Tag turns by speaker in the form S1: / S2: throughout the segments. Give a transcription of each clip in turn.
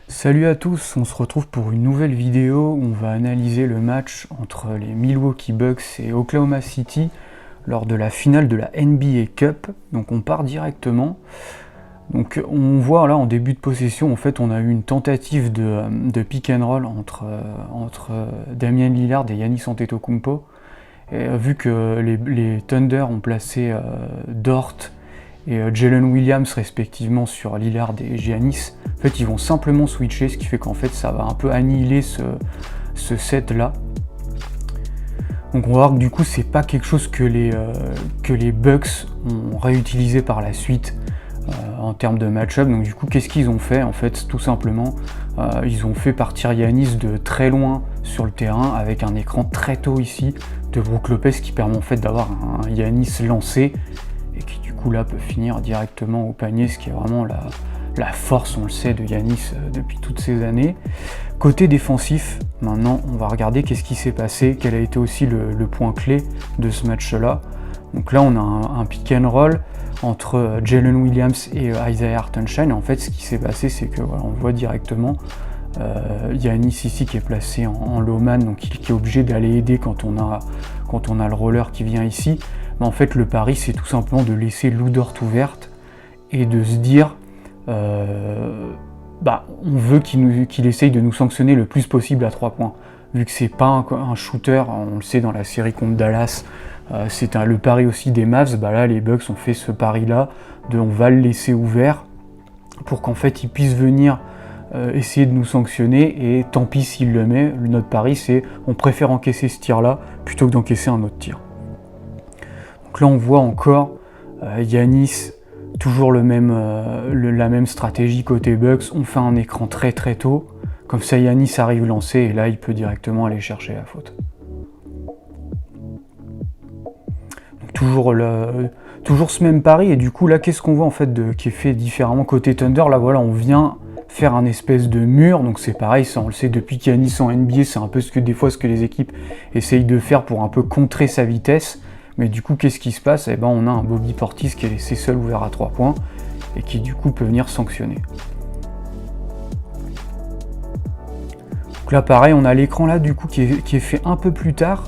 S1: Salut à tous, on se retrouve pour une nouvelle vidéo où on va analyser le match entre les Milwaukee Bucks et Oklahoma City lors de la finale de la NBA Cup. Donc on part directement. Donc on voit là en début de possession, en fait on a eu une tentative de pick and roll entre Damian Lillard et Giannis Antetokounmpo. Et vu que les Thunder ont placé Dort et Jalen Williams respectivement sur Lillard et Giannis, en fait ils vont simplement switcher, ce qui fait qu'en fait ça va un peu annihiler ce set là. Donc on va voir que du coup c'est pas quelque chose que les Bucks ont réutilisé par la suite en termes de match-up. Donc du coup qu'est-ce qu'ils ont fait? En fait tout simplement ils ont fait partir Giannis de très loin sur le terrain avec un écran très tôt ici de Brook Lopez qui permet en fait d'avoir un Giannis lancé et qui du coup là peut finir directement au panier, ce qui est vraiment la force, on le sait, de Giannis depuis toutes ces années. Côté défensif, maintenant on va regarder qu'est-ce qui s'est passé, quel a été aussi le point clé de ce match-là. Donc là on a un pick and roll entre Jalen Williams et Isaiah Hartenstein. En fait ce qui s'est passé c'est que voilà, on voit directement Giannis ici qui est placé en low man, donc qui est obligé d'aller aider quand on a le roller qui vient ici. Mais en fait le pari c'est tout simplement de laisser Lou Dort ouverte et de se dire on veut qu'il essaye de nous sanctionner le plus possible à 3 points. Vu que c'est pas un shooter, on le sait dans la série contre Dallas, c'est le pari aussi des Mavs, là les Bucks ont fait ce pari là, on va le laisser ouvert pour qu'en fait il puisse venir essayer de nous sanctionner, et tant pis s'il le met. Notre pari c'est on préfère encaisser ce tir là plutôt que d'encaisser un autre tir. Donc là on voit encore Giannis, toujours la même stratégie côté Bucks. On fait un écran très très tôt, comme ça Giannis arrive lancé et là il peut directement aller chercher la faute. Donc, toujours ce même pari, et du coup là qu'est-ce qu'on voit en fait qui est fait différemment côté Thunder? Là voilà, on vient faire un espèce de mur, donc c'est pareil, ça on le sait depuis qu'Giannis en NBA, c'est un peu ce que les équipes essayent de faire pour un peu contrer sa vitesse. Mais du coup qu'est-ce qui se passe? On a un Bobby Portis qui est laissé seul ouvert à 3 points et qui du coup peut venir sanctionner. Donc là pareil, on a l'écran là du coup qui est fait un peu plus tard,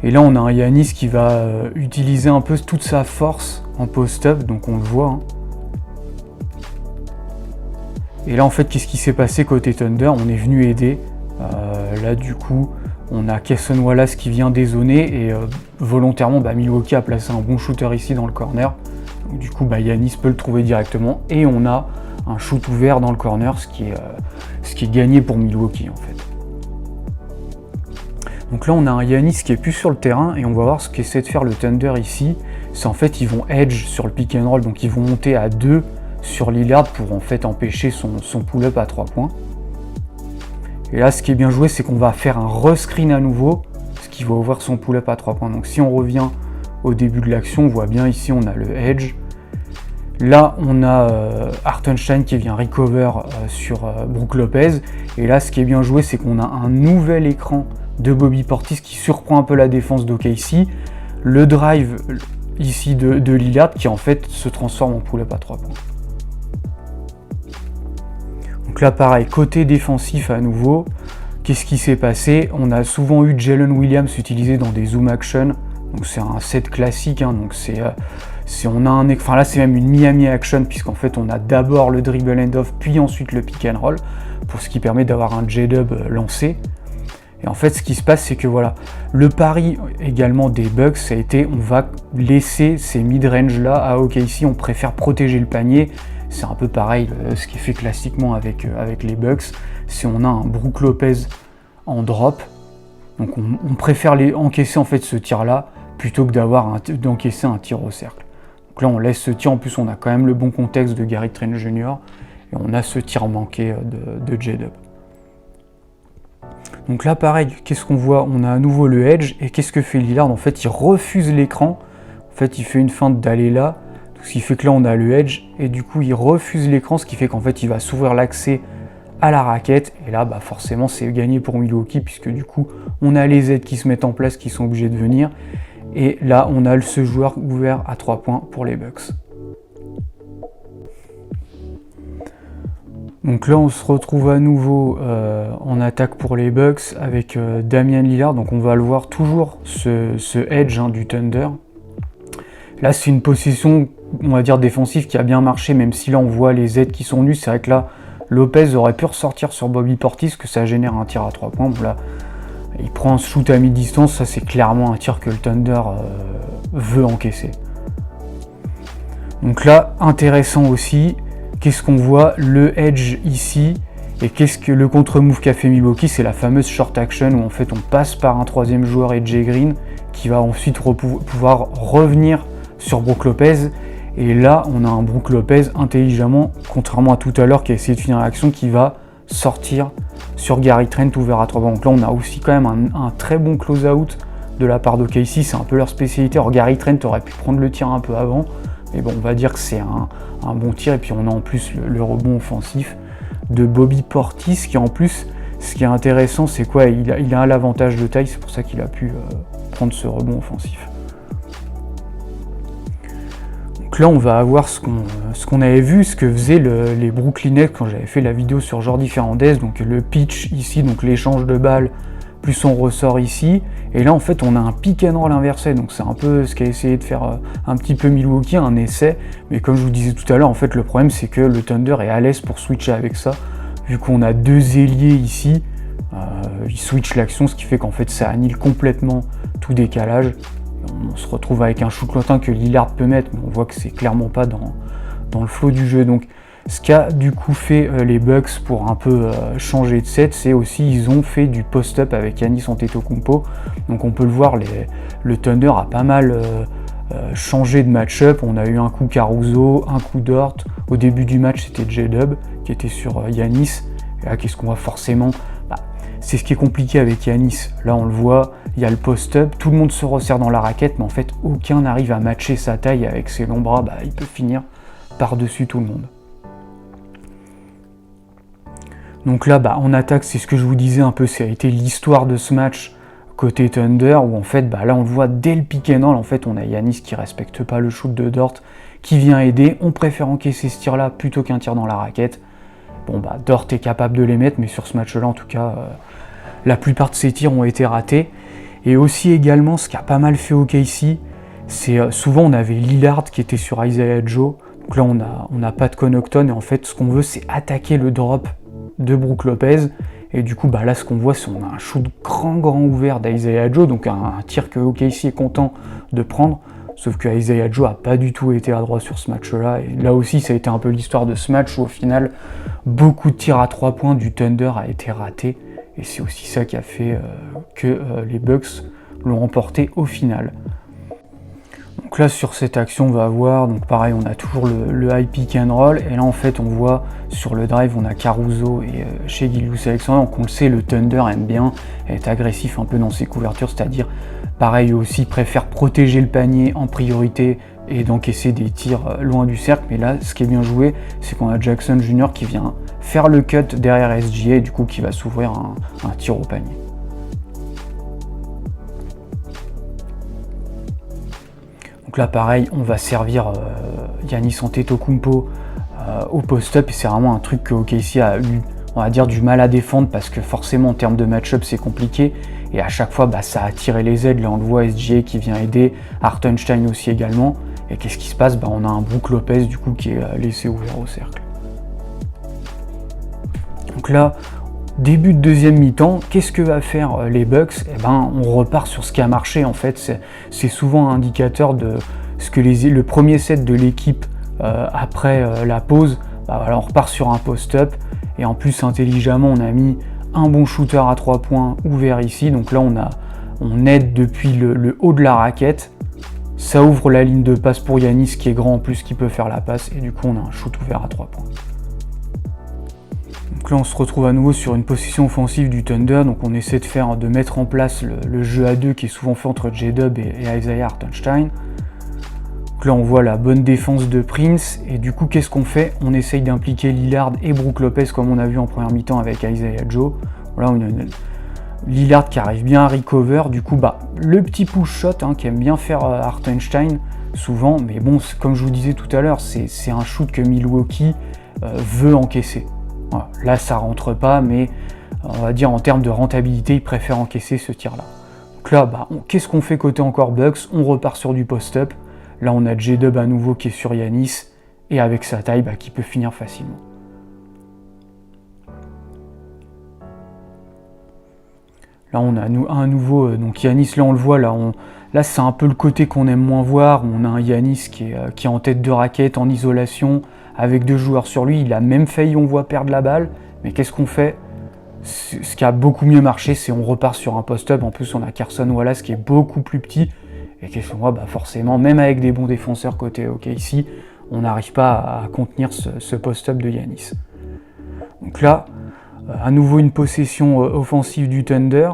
S1: et là on a un Giannis qui va utiliser un peu toute sa force en post-up, donc on le voit, hein. Et là en fait qu'est-ce qui s'est passé côté Thunder? On est venu aider, là du coup on a Cason Wallace qui vient dézoner, et volontairement Milwaukee a placé un bon shooter ici dans le corner. Donc, du coup Giannis peut le trouver directement et on a un shoot ouvert dans le corner, ce qui est gagné pour Milwaukee en fait. Donc là on a un Giannis qui est plus sur le terrain, et on va voir ce qu'essaie de faire le Thunder ici. C'est en fait ils vont edge sur le pick and roll, donc ils vont monter à 2 sur Lillard pour en fait empêcher son pull-up à 3 points. Et là ce qui est bien joué c'est qu'on va faire un rescreen à nouveau, ce qui va ouvrir son pull-up à 3 points. Donc si on revient au début de l'action, on voit bien ici on a le edge. Là on a Hartenstein qui vient recover sur Brook Lopez. Et là ce qui est bien joué c'est qu'on a un nouvel écran de Bobby Portis qui surprend un peu la défense d'OKC. Le drive ici de Lillard qui en fait se transforme en pull-up à 3 points. Donc là pareil, côté défensif à nouveau, qu'est-ce qui s'est passé? On a souvent eu Jalen Williams utilisé dans des zoom action, donc c'est un set classique, hein. Donc là c'est même une Miami action, puisqu'en fait on a d'abord le dribble end-off puis ensuite le pick and roll, pour ce qui permet d'avoir un J-dub lancé. Et en fait ce qui se passe c'est que voilà, le pari également des Bucks ça a été on va laisser ces mid-range là à OKC, on préfère protéger le panier. C'est un peu pareil ce qui est fait classiquement avec les Bucks. Si on a un Brook Lopez en drop, donc on préfère encaisser en fait ce tir là plutôt que d'encaisser un tir au cercle. Donc là on laisse ce tir, en plus on a quand même le bon contexte de Gary Trent Jr. et on a ce tir manqué de J-Dub. Donc là pareil, qu'est-ce qu'on voit? On a à nouveau le edge, et qu'est-ce que fait Lillard? En fait il refuse l'écran, en fait il fait une feinte d'aller là, ce qui fait que là on a le edge, et du coup il refuse l'écran, ce qui fait qu'en fait il va s'ouvrir l'accès à la raquette, et là forcément c'est gagné pour Milwaukee, puisque du coup on a les aides qui se mettent en place, qui sont obligés de venir, et là on a ce joueur ouvert à 3 points pour les Bucks. Donc là on se retrouve à nouveau en attaque pour les Bucks avec Damian Lillard, donc on va le voir toujours ce edge du Thunder. Là c'est une possession, on va dire défensive, qui a bien marché, même si là on voit les aides qui sont nus. C'est vrai que là Lopez aurait pu ressortir sur Bobby Portis, que ça génère un tir à 3 points. Bon, là il prend un shoot à mi-distance, ça c'est clairement un tir que le Thunder veut encaisser. Donc là intéressant aussi, qu'est-ce qu'on voit? Le edge ici, et qu'est-ce que le contre-move qu'a fait Milwaukee? C'est la fameuse short action où en fait on passe par un troisième joueur, AJ Green, qui va ensuite pouvoir revenir sur Brook Lopez. Et là on a un Brook Lopez intelligemment, contrairement à tout à l'heure qui a essayé de finir l'action, qui va sortir sur Gary Trent ouvert à 3 points. Donc là on a aussi quand même un très bon close-out de la part d'OKC, c'est un peu leur spécialité. Alors Gary Trent aurait pu prendre le tir un peu avant, mais bon, on va dire que c'est un bon tir. Et puis on a en plus le rebond offensif de Bobby Portis, qui en plus, ce qui est intéressant, c'est quoi? Il a l'avantage de taille, c'est pour ça qu'il a pu prendre ce rebond offensif. Donc là on va avoir ce qu'on avait vu, ce que faisaient les Brooklyn Nets quand j'avais fait la vidéo sur Jordi Fernandez. Donc le pitch ici, donc l'échange de balles, plus on ressort ici, et là en fait on a un pick and roll inversé, donc c'est un peu ce qu'a essayé de faire un petit peu Milwaukee, un essai, mais comme je vous disais tout à l'heure, en fait le problème c'est que le Thunder est à l'aise pour switcher avec ça, vu qu'on a deux ailiers ici, ils switchent l'action, ce qui fait qu'en fait ça annule complètement tout décalage. On se retrouve avec un shoot lointain que Lillard peut mettre, mais on voit que c'est clairement pas dans le flow du jeu. Donc ce qu'a du coup fait les Bucks pour un peu changer de set, c'est aussi ils ont fait du post-up avec Giannis Antetokounmpo. Donc on peut le voir, le Thunder a pas mal changé de match-up. On a eu un coup Caruso, un coup Dort. Au début du match c'était J-Dub qui était sur Giannis. Et là qu'est-ce qu'on voit forcément? C'est ce qui est compliqué avec Giannis. Là on le voit, il y a le post-up, tout le monde se resserre dans la raquette, mais en fait aucun n'arrive à matcher sa taille avec ses longs bras. Il peut finir par-dessus tout le monde. Donc là, en attaque, c'est ce que je vous disais un peu, ça a été l'histoire de ce match côté Thunder, où en fait, là on le voit dès le pick and roll, en fait on a Giannis qui respecte pas le shoot de Dort, qui vient aider. On préfère encaisser ce tir-là plutôt qu'un tir dans la raquette. Bon Dort est capable de les mettre, mais sur ce match-là en tout cas, la plupart de ses tirs ont été ratés. Et aussi également, ce qui a pas mal fait OKC, c'est souvent on avait Lillard qui était sur Isaiah Joe, donc là on n'a pas de Connaughton, et en fait ce qu'on veut c'est attaquer le drop de Brook Lopez, et du coup là ce qu'on voit c'est qu'on a un shoot grand ouvert d'Isaiah Joe, donc un tir que OKC est content de prendre, sauf que Isaiah Joe a pas du tout été adroit sur ce match-là, et là aussi ça a été un peu l'histoire de ce match où au final beaucoup de tirs à 3 points du Thunder a été raté, et c'est aussi ça qui a fait que les Bucks l'ont remporté au final. Donc là sur cette action on va avoir, donc pareil on a toujours le high pick and roll, et là en fait on voit sur le drive on a Caruso et chez Gilgeous-Alexander, donc on le sait, le Thunder aime bien être agressif un peu dans ses couvertures, c'est-à-dire pareil aussi préfère protéger le panier en priorité et d'encaisser des tirs loin du cercle. Mais là ce qui est bien joué c'est qu'on a Jackson Jr qui vient faire le cut derrière SGA et du coup qui va s'ouvrir un tir au panier. Donc là pareil, on va servir Giannis Antetokounmpo au post-up, et c'est vraiment un truc que OKC a eu, on va dire, du mal à défendre, parce que forcément en termes de match-up c'est compliqué, et à chaque fois ça a tiré les aides. Là on le voit, SGA qui vient aider, Hartenstein aussi également, et qu'est-ce qui se passe? On a un Brook Lopez du coup qui est laissé ouvert au cercle. Donc là, début de deuxième mi-temps, qu'est-ce que va faire les Bucks? On repart sur ce qui a marché en fait, c'est souvent un indicateur de ce que le premier set de l'équipe après la pause, on repart sur un post-up, et en plus intelligemment on a mis un bon shooter à 3 points ouvert ici, donc là on aide depuis le haut de la raquette, ça ouvre la ligne de passe pour Giannis qui est grand en plus, qui peut faire la passe, et du coup on a un shoot ouvert à 3 points. Donc là on se retrouve à nouveau sur une possession offensive du Thunder, donc on essaie de mettre en place le jeu à deux qui est souvent fait entre J-Dub et Isaiah Hartenstein. Donc là on voit la bonne défense de Prince, et du coup qu'est-ce qu'on fait? On essaye d'impliquer Lillard et Brook Lopez comme on a vu en première mi-temps avec Isaiah Joe. Voilà, on a Lillard qui arrive bien à recover, du coup le petit push shot qu'aime bien faire Hartenstein souvent, mais bon comme je vous disais tout à l'heure, c'est un shoot que Milwaukee veut encaisser. Voilà. Là, ça rentre pas, mais on va dire en termes de rentabilité, il préfère encaisser ce tir-là. Donc là, qu'est-ce qu'on fait côté encore Bucks? On repart sur du post-up. Là, on a J-Dub à nouveau qui est sur Giannis, et avec sa taille, qui peut finir facilement. Là, on a un nouveau, donc Giannis, là on le voit, là c'est un peu le côté qu'on aime moins voir. On a un Giannis qui est en tête de raquette, en isolation, avec 2 joueurs sur lui. Il a même failli, on voit, perdre la balle. Mais qu'est-ce qu'on fait? Ce qui a beaucoup mieux marché, c'est on repart sur un post-up. En plus, on a Carson Wallace qui est beaucoup plus petit. Et qu'est-ce qu'on voit? Forcément, même avec des bons défenseurs côté OKC, on n'arrive pas à contenir ce post-up de Giannis. Donc là, à nouveau une possession offensive du Thunder.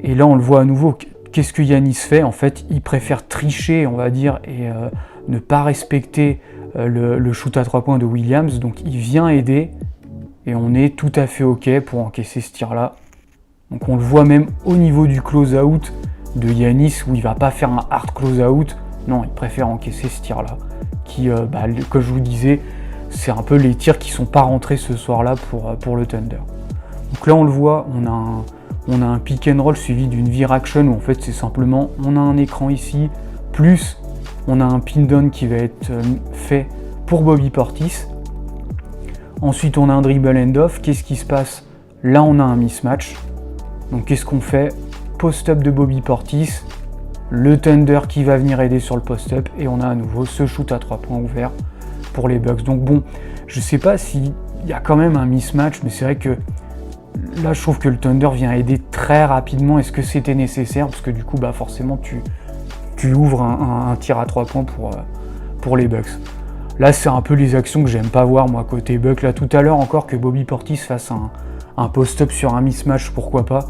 S1: Et là, on le voit à nouveau. Qu'est-ce que Giannis fait? En fait, il préfère tricher, on va dire, et ne pas respecter le shoot à 3 points de Williams. Donc, il vient aider. Et on est tout à fait OK pour encaisser ce tir-là. Donc, on le voit même au niveau du close-out de Giannis, où il ne va pas faire un hard close-out. Non, il préfère encaisser ce tir-là. Qui, comme je vous disais, c'est un peu les tirs qui ne sont pas rentrés ce soir-là pour le Thunder. Donc là, on le voit, on a un pick and roll suivi d'une V-Action où en fait, c'est simplement, on a un écran ici, plus on a un pin down qui va être fait pour Bobby Portis. Ensuite, on a un dribble end-off. Qu'est-ce qui se passe? Là, on a un mismatch. Donc, qu'est-ce qu'on fait? Post-up de Bobby Portis, le Thunder qui va venir aider sur le post-up, et on a à nouveau ce shoot à 3 points ouvert pour les Bucks. Donc bon, je sais pas s'il y a quand même un mismatch, mais c'est vrai que là, je trouve que le Thunder vient aider très rapidement. Est-ce que c'était nécessaire? Parce que du coup, forcément, tu ouvres un tir à 3 points pour les Bucks. Là, c'est un peu les actions que j'aime pas voir, moi, côté Bucks. Là, tout à l'heure, encore que Bobby Portis fasse un post-up sur un mismatch, pourquoi pas.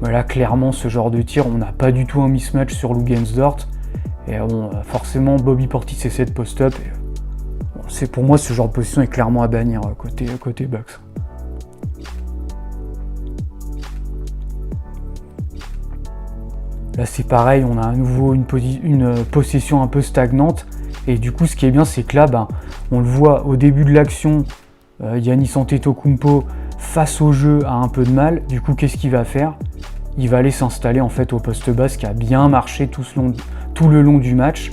S1: Mais là, clairement, ce genre de tir, on n'a pas du tout un mismatch sur Luguentz-Dort. Et bon, forcément, Bobby Portis essaie de post-up. C'est pour moi, ce genre de position est clairement à bannir côté Bucks. Là, c'est pareil, on a à nouveau une possession un peu stagnante. Et du coup, ce qui est bien, c'est que là, on le voit au début de l'action, Giannis Antetokounmpo face au jeu a un peu de mal. Du coup, qu'est-ce qu'il va faire? Il va aller s'installer en fait au poste bas, ce qui a bien marché tout le long du match.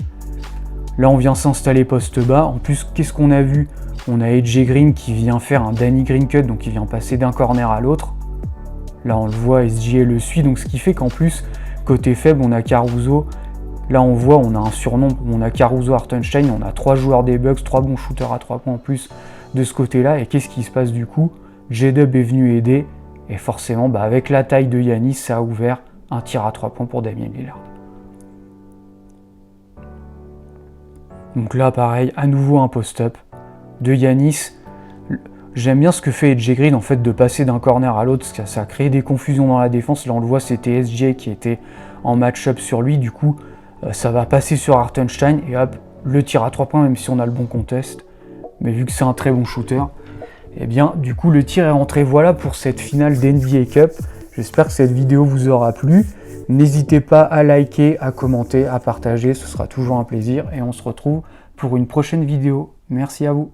S1: Là, on vient s'installer poste bas. En plus, qu'est-ce qu'on a vu? On a AJ Green qui vient faire un Danny Green cut, donc il vient passer d'un corner à l'autre. Là, on le voit, SGA le suit, donc ce qui fait qu'en plus, côté faible, on a Caruso. Là, on voit, on a un surnom, on a Caruso, Hartenstein, on a 3 joueurs des Bucks, 3 bons shooters à 3 points en plus de ce côté-là. Et qu'est-ce qui se passe du coup? J-Dub est venu aider, et forcément, avec la taille de Giannis, ça a ouvert un tir à 3 points pour Damian Lillard. Donc là, pareil, à nouveau un post-up de Giannis. J'aime bien ce que fait AJ Green, en fait, de passer d'un corner à l'autre, parce que ça a créé des confusions dans la défense. Là, on le voit, c'était SGA qui était en match-up sur lui. Du coup, ça va passer sur Hartenstein, et hop, le tir à 3 points, même si on a le bon contest. Mais vu que c'est un très bon shooter, et bien, du coup, le tir est rentré. Voilà pour cette finale d'NBA Cup. J'espère que cette vidéo vous aura plu. N'hésitez pas à liker, à commenter, à partager, ce sera toujours un plaisir et on se retrouve pour une prochaine vidéo. Merci à vous.